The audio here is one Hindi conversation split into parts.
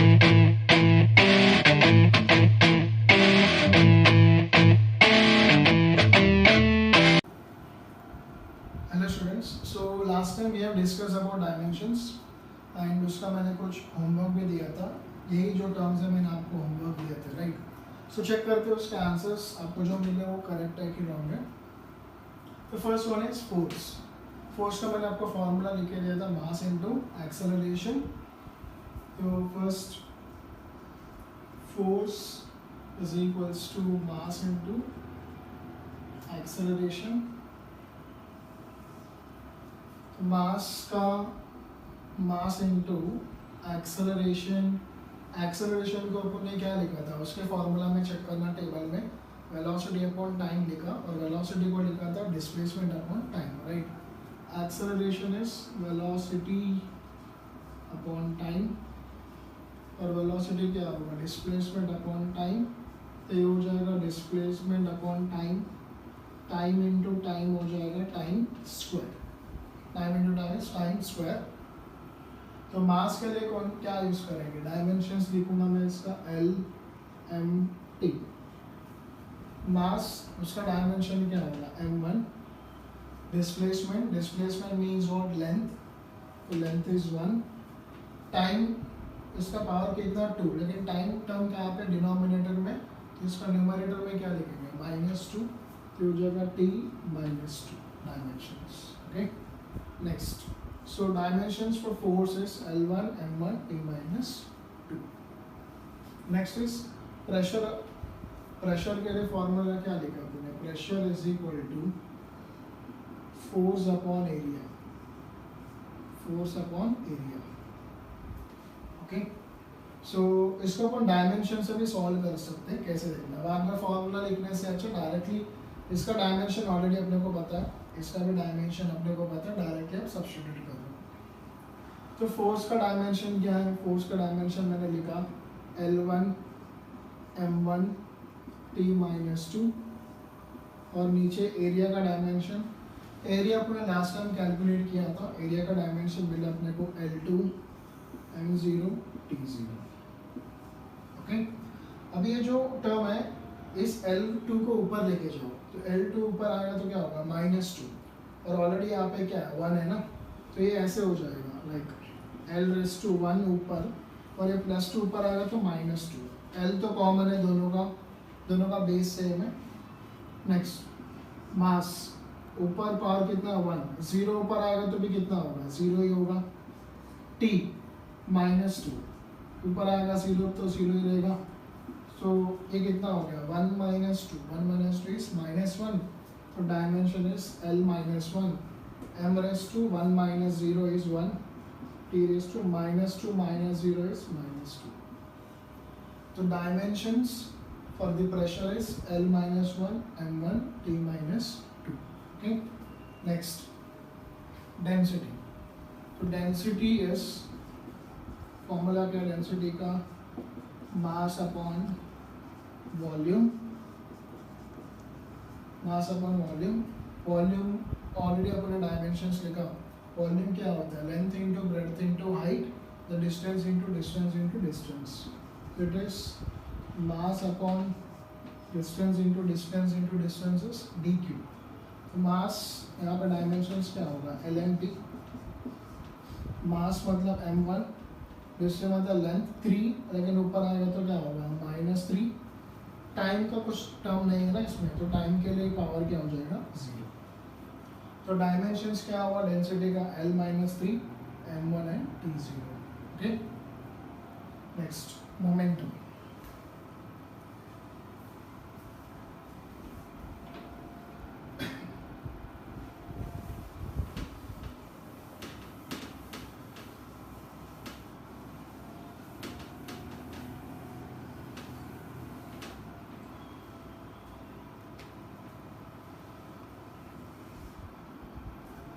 Hello students, so last time we have discuss about dimensions and उसका मैंने कुछ होमवर्क भी दिया था. यही जो टर्म्स है मैंने आपको होमवर्क दिए थे, राइट? सो चेक करते हैं उसके आंसर्स आपको जो मिले वो करेक्ट है कि रॉन्ग है. तो first one is force. Force का मैंने आपको फॉर्मूला लिख के दिया था, मास इनटू एक्सेलरेशन. तो first force is equals to mass into acceleration. Mass का मास इनटू एक्सेलरेशन. एक्सेलरेशन को अपन ने क्या लिखा था, उसके फॉर्मूला में चेक करना टेबल में. वेलोसिटी अपॉन टाइम लिखा और वेलोसिटी को लिखा था displacement upon time, right? Acceleration is velocity upon time और वेलोसिटी क्या होगा, डिस्प्लेसमेंट अपॉन टाइम. तो ये हो जाएगा displacement upon time. Time into time हो जाएगा time square. Time into time is time square. तो मास के लिए कौन क्या यूज करेंगे, डायमेंशंस लिखूंगा मैं इसका एल एम टी. मास उसका डायमेंशन क्या होगा, m1. Displacement, displacement means what, length. तो लेंथ इज 1. टाइम इसका पावर कितना 2, लेकिन टाइम टर्म कहाँ पे, डिनोमिनेटर में. तो इसका न्यूमरेटर में क्या लिखेंगे, -2. तो हो जाएगा t -2 dimensions. Okay, next. So dimensions for force is L1, M1, T minus 2. Next is pressure. Pressure के लिए फॉर्मूला क्या लिखा आपने, pressure is equal to force upon area. Force upon area. Okay. So इसको अपन डायमेंशन से भी सॉल्व कर सकते हैं. कैसे देखना, बाद में फॉर्मूला लिखने से अच्छा डायरेक्टली इसका डायमेंशन ऑलरेडी अपने को पता है, इसका भी डायमेंशन अपने को पता है, डायरेक्टली आप सब्स्टिट्यूट कर दो. तो फोर्स का डायमेंशन क्या है, फोर्स का डायमेंशन मैंने लिखा L1 M1 T -2 और नीचे एरिया का डायमेंशन. एरिया अपने लास्ट टाइम कैलकुलेट किया था. एरिया का डायमेंशन मिला अपने को L2 M0 T0. ओके, अब ये जो टर्म है इस L2 को ऊपर लेके जाओ. तो L2 ऊपर आएगा तो क्या होगा, -2. और ऑलरेडी यहाँ पे क्या है, 1 है ना. तो ये ऐसे हो जाएगा लाइक L1 ऊपर और ये +2 ऊपर आएगा तो -2. L तो कॉमन है दोनों का बेस सेम है. नेक्स्ट, मास ऊपर पावर कितना 1, 0 ऊपर आएगा तो भी कितना होगा, 0 ही होगा. T -2 ऊपर आएगा 0 तो 0 ही रहेगा. तो ये कितना हो गया, 1 -2. 1 - 2 इज -1. तो dimension is L -1. M raised to 1 - 0 is 1. T raised to -2 - 0 is -2. So dimensions for the pressure is L -1 M1 T -2. Okay. Next, density. So density is formula क्या density का, mass upon volume. Mass upon volume. Volume already अपने डायमेंशंस लिखा. वॉल्यूम क्या होता है, length into breadth into height, the distance into distance into distance. It is mass upon distance into distance into distance is dq. मास यहाँ पे डायमेंशंस क्या होगा, lmt. मास मतलब m1, डिस्टेंस मतलब लेंथ 3, लेकिन ऊपर आएगा तो क्या होगा, -3. टाइम का कुछ टर्म नहीं है ना इसमें, तो टाइम के लिए पावर क्या हो जाएगा, 0. तो डायमेंशंस क्या हुआ डेंसिटी का, L -3 M1 and T0. Okay. Next, momentum.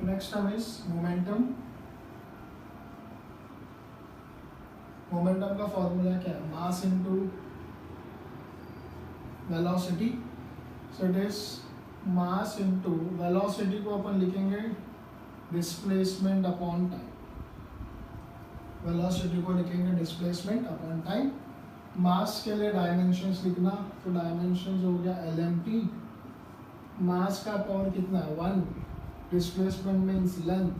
Next term is momentum. Momentum का फॉर्मूला क्या है, mass into velocity. So it is mass into velocity को अपन लिखेंगे डिस्प्लेसमेंट अपॉन टाइम. वेलोसिटी को लिखेंगे डिस्प्लेसमेंट अपॉन टाइम। मास के लिए डायमेंशंस लिखना, तो डायमेंशंस हो गया LMT, मास का पावर कितना है 1, डिस्प्लेसमेंट मीन्स लेंथ,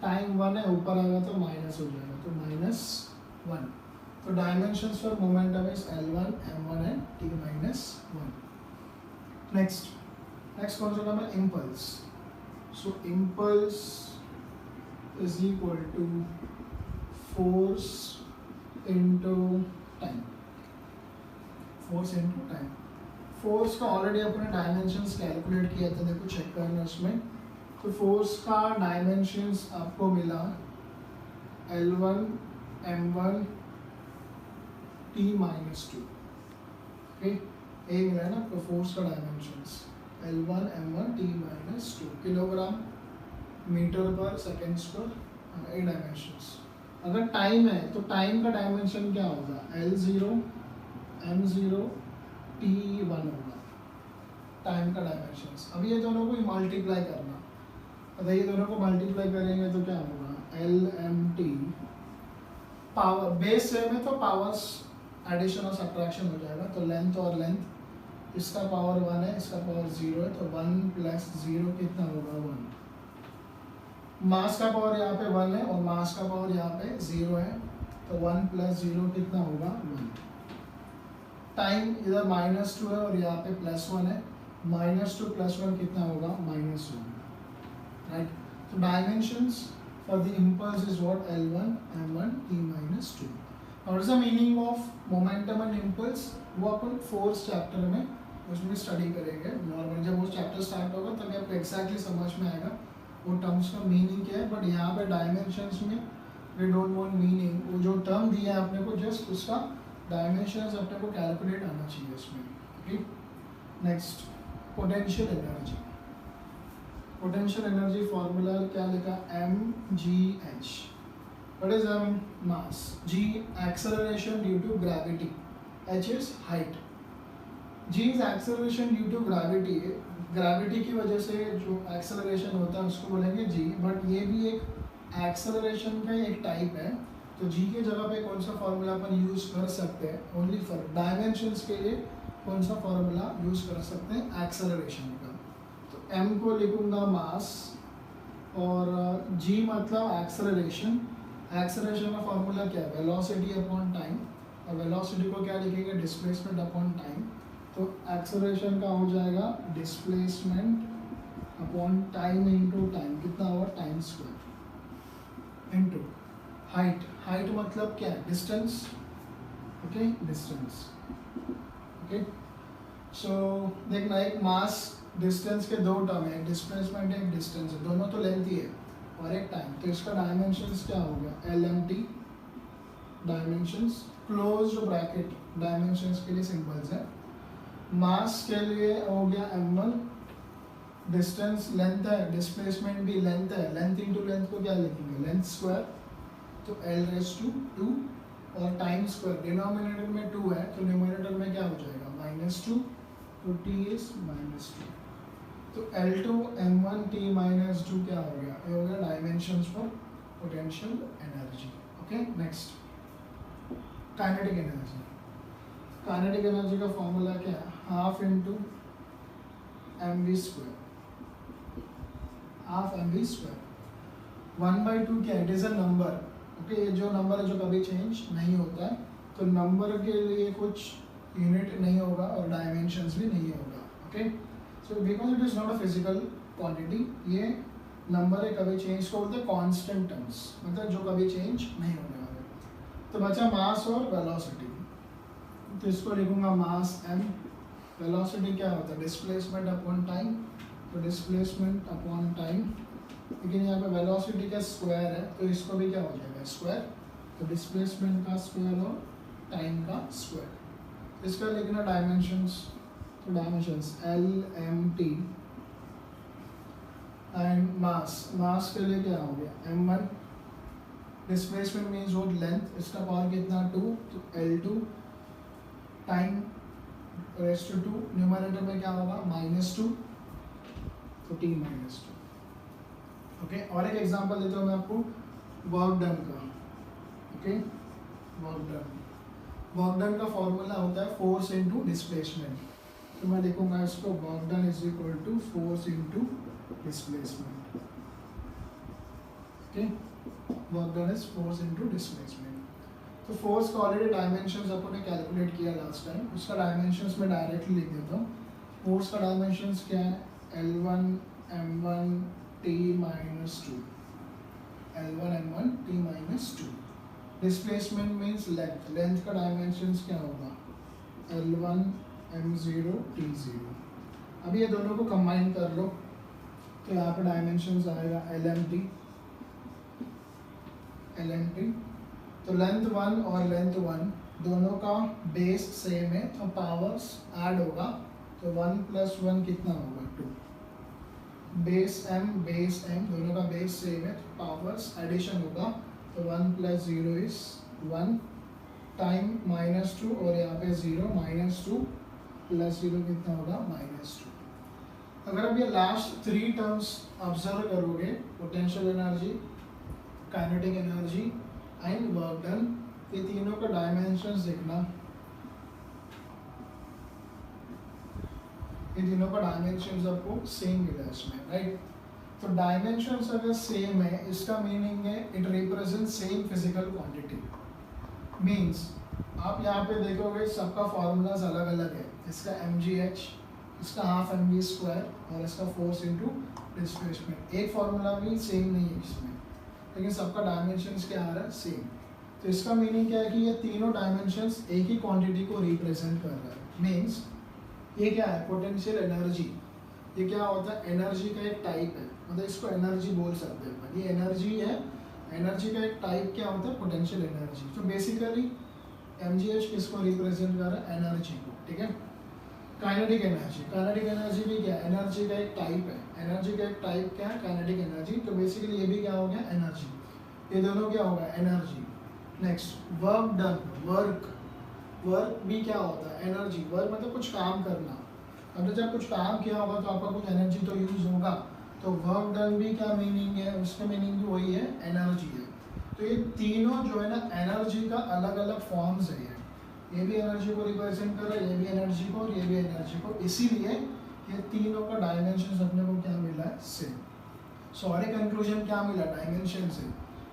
टाइम 1 है, ऊपर आएगा तो माइनस हो जाएगा, तो -1। तो dimensions for momentum is L1, M1 and T-1। Next कौन सा काम है, impulse. So impulse is equal to force into time, force into time. Force का ऑलरेडी अपने डायमेंशंस कैलकुलेट किया था, देखो चेक करना उसमें। तो फोर्स का डायमेंशंस आपको मिला L1 M1 T-2, मिला है ना आपको फोर्स का dimensions L1 M1 T-2 kilogram metre per seconds per, ये डायमेंशंस। अगर टाइम है तो टाइम का डायमेंशन क्या होगा, L0 M0 T1 होगा टाइम का डायमेंशंस। अब ये दोनों को मल्टीप्लाई करना, अगर ये दोनों को मल्टीप्लाई करेंगे तो क्या होगा, LMT पावर, बेस सेम है तो पावर्स एडिशन और सब्ट्रैक्शन हो जाएगा, तो लेंथ और लेंथ, इसका पावर 1 है, इसका पावर 0 है, तो 1 + 0 कितना होगा 1। मास का पावर यहाँ पे 1 है और मास का पावर यहाँ पे 0 है, तो 1 + 0 कितना होगा 1। टाइम इधर -2 है और यहाँ पे +1 है, -2 + 1 कितना होगा -1, राइट। तो dimensions for the impulse is what, L1 M1 T-2। और is the meaning of momentum and impulse, वो अपन फोर्थ चैप्टर में उसमें स्टडी करेंगे। नॉर्मल जब वो चैप्टर स्टार्ट होगा तभी आपको एग्जैक्टली समझ में आएगा वो टर्म्स का मीनिंग क्या है। बट यहाँ पे डायमेंशंस में वी डोंट वांट मीनिंग, वो जो टर्म दिया है अपने को जस्ट उसका डायमेंशंस अपने को कैलकुलेट आना चाहिए उसमें। Okay, next potential energy. Potential energy formula क्या लिखा, mgh। What is mass, g acceleration due to gravity, h is height। g is acceleration due to gravity, gravity की वजह से जो एक्सेलरेशन होता है उसको बोलेंगे g। बट ये भी एक एक्सेलरेशन का एक टाइप है, तो g के जगह पे कौन सा फॉर्मूला अपन यूज कर सकते हैं, ओनली फॉर डायमेंशंस के लिए कौन सा फॉर्मूला यूज कर सकते हैं एक्सेलरेशन का। तो m को लिखूंगा मास और g मतलब एक्सेलरेशन। एक्सेलरेशन का फॉर्मूला क्या है, वेलोसिटी अपॉन टाइम, और वेलोसिटी को क्या लिखेंगे, डिस्प्लेसमेंट अपॉन टाइम। तो एक्सेलरेशन का हो जाएगा displacement upon time into time, कितना होगा time square into height. Height मतलब क्या है, डिस्टेंस। Okay, distance. ओके, सो देखना एक मास डिस्टेंस के दो टर्म है, एक डिस्प्लेसमेंट एक डिस्टेंस है, दोनों तो लेंथ ही है और एक टाइम। तो इसका डायमेंशंस क्या हो गया, LMT dimensions, close bracket dimensions के लिए सिंबल्स है। मास के लिए हो गया M1, डिस्टेंस लेंथ है, डिस्प्लेसमेंट भी लेंथ है, लेंथ इंटू लेंथ को क्या लिखेंगे, लेंथ स्क्वायर, तो L⁻², और टाइम स्क्वायर डिनोमिनेटर में 2 है तो न्यूमरेटर में क्या हो जाएगा -2, तो T इज -2। तो L2 M1 T-2 क्या हो गया, ये हो गया dimensions for potential energy. Okay, next kinetic energy. Kinetic energy का फॉर्मूला क्या है, half into mv², half mv²। 1/2 क्या है, it is a number. Okay, ये जो नंबर है जो कभी चेंज नहीं होता है, तो नंबर के लिए कुछ यूनिट नहीं होगा और डायमेंशंस भी नहीं होगा। Okay, so because it is not a physical quantity, ये नंबर है कभी चेंज को बोलते हैं कांस्टेंट टर्म्स, मतलब जो कभी चेंज नहीं होने वाले। तो बचा मास और वेलोसिटी, तो इसको लिखूंगा मास m, वेलोसिटी क्या होता है डिस्प्लेसमेंट अपॉन टाइम, तो डिस्प्लेसमेंट अपॉन टाइम, लेकिन यहाँ पे वेलोसिटी का स्क्वायर है तो इसको भी क्या हो जाएगा स्क्वायर, तो डिस्प्लेसमेंट का स्क्वायर और टाइम का स्क्वायर। इसका लिखना डायमेंशंस, तो डायमेंशंस LMT एंड मास के लिए क्या हो गया M1, डिस्प्लेसमेंट मीन्स वो लेंथ, इसका पावर कितना 2, तो L2, time rest to 2, numerator में क्या होगा -2, तो T-2। ओके, और एक एग्जांपल देता हूँ मैं आपको वर्क डन का। ओके, वर्क डन का फॉर्मूला होता है फोर्स इनटू डिस्प्लेसमेंट। तो मैं लिखूंगा इसको work done is equal to force into displacement. Okay, work done is force into displacement. तो फोर्स का ऑलरेडी डायमेंशंस अपन ने कैलकुलेट किया लास्ट टाइम, उसका डायमेंशंस मैं डायरेक्टली लिख देता हूँ। फोर्स का डायमेंशंस क्या है, L1 M1 T minus 2, L1 M1 T minus 2। Displacement means length, length का डायमेंशंस क्या होगा, L1 M0 T0। अब ये दोनों को कंबाइन कर लो तो यहाँ पे डायमेंशंस आएगा LMT। तो लेंथ 1 और लेंथ 1 दोनों का बेस सेम है, तो पावर्स ऐड होगा, तो 1 + 1 कितना होगा 2। बेस m दोनों का बेस सेम है, तो पावर्स एडिशन होगा, तो 1 + 0 इज 1 टाइम -2 और यहाँ पे 0 -2 + 0 कितना होगा -2। अगर अब ये लास्ट 3 टर्म्स ऑब्जर्व करोगे, potential energy, kinetic energy and work done, ये तीनों का डायमेंशंस देखना, ये तीनों का डायमेंशंस आपको सेम मिला इसमें, राइट। तो डायमेंशंस अगर सेम है, इसका मीनिंग है it represent same physical quantity. Means आप यहाँ पे देखोगे सबका फॉर्मूलाज अलग अलग है, इसका mgh, इसका ½ mv² और इसका फोर्स इनटू डिस्प्लेसमेंट। एक फॉर्मूला भी सेम नहीं है इसमें, लेकिन सबका डायमेंशंस क्या आ रहा है, सेम। तो इसका मीनिंग क्या है कि ये तीनों डायमेंशंस एक ही क्वांटिटी को रिप्रेजेंट कर रहा है। मींस ये क्या है, पोटेंशियल एनर्जी। ये क्या होता है, एनर्जी का एक टाइप है, मतलब इसको एनर्जी बोल सकते हैं अपन, ये एनर्जी है। एनर्जी का एक टाइप क्या होता है, पोटेंशियल एनर्जी। तो बेसिकली mgh किसको रिप्रेजेंट कर रहा है, एनर्जी को, ठीक है। काइनेटिक एनर्जी, काइनेटिक एनर्जी भी क्या है, एनर्जी का एक टाइप है। एनर्जी का एक टाइप क्या है, काइनेटिक एनर्जी। तो बेसिकली ये भी क्या हो गया, एनर्जी। ये दोनों क्या होगा, energy. Next work done, work भी क्या होता है, एनर्जी। वर्क मतलब कुछ काम करना, मतलब जब कुछ काम किया होगा तो आपका कुछ एनर्जी तो यूज होगा। तो वर्क डन भी क्या मीनिंग है, उसका मीनिंग भी वही है, एनर्जी है। तो ये तीनों जो है ना, एनर्जी का अलग अलग फॉर्म्स है। ये भी एनर्जी को रिप्रेजेंट कर रहा है, ये भी एनर्जी को और ये भी एनर्जी को, इसीलिए ये तीनों का डायमेंशंस अपने को क्या मिला है, सेम। सॉरी कंक्लूजन क्या मिला, डायमेंशन से।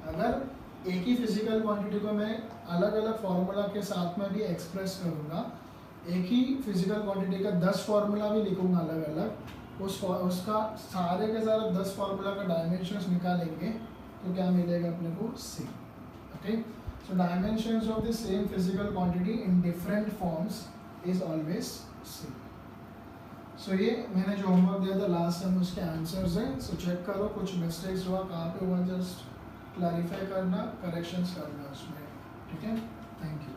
अगर एक ही फिजिकल क्वांटिटी को मैं अलग अलग फार्मूला के साथ में भी एक्सप्रेस करूँगा, एक ही फिजिकल क्वांटिटी का 10 फार्मूला भी लिखूँगा अलग अलग, उसका सारे के सारे 10 फार्मूला का डायमेंशंस निकालेंगे तो क्या मिलेगा अपने को, same. Okay, so dimensions of the same physical quantity in different forms is always same. So ये मैंने जो होमवर्क दिया था लास्ट टाइम, उसके आंसर्स हैं। सो चेक करो, कुछ मिस्टेक्स हुआ कहाँ पे हुआ, जस्ट क्लैरिफाई करना, करेक्शंस करना उसमें, ठीक है। Thank you.